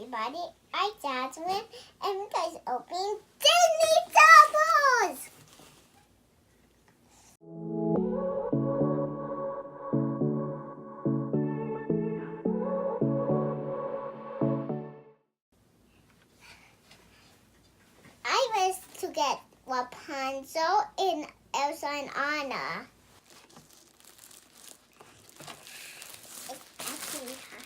everybody, I'm Jazlynn, and we're going to open Disney Doorables! I was to get Rapunzel in Elsa and Anna. It's actually hot.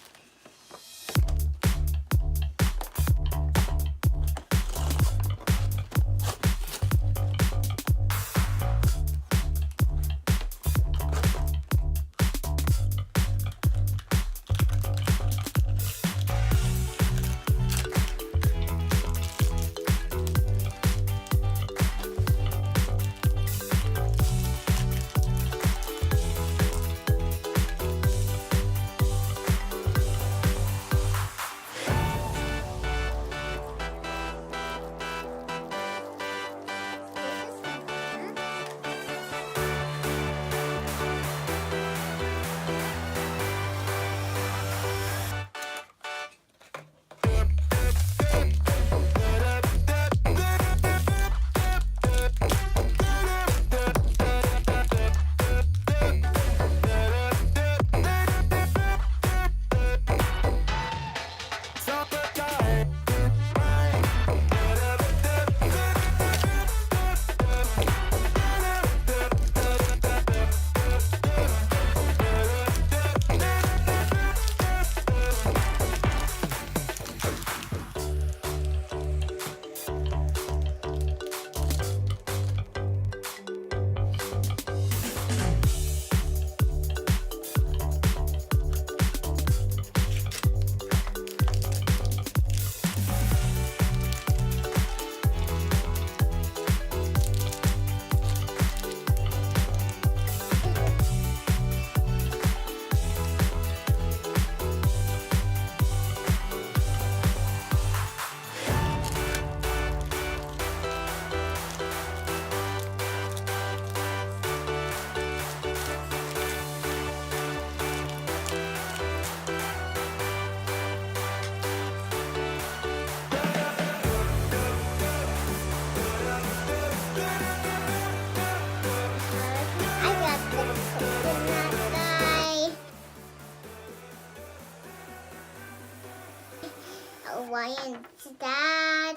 Ryan's dad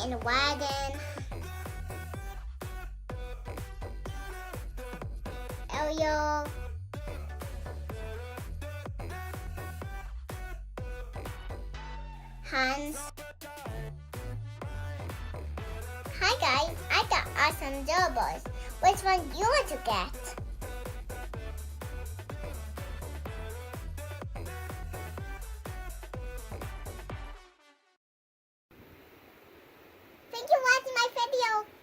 in a wagon. Ariel. Hans. Hi guys, I got awesome Doorables. Which one you want to get? Thank you for watching my video.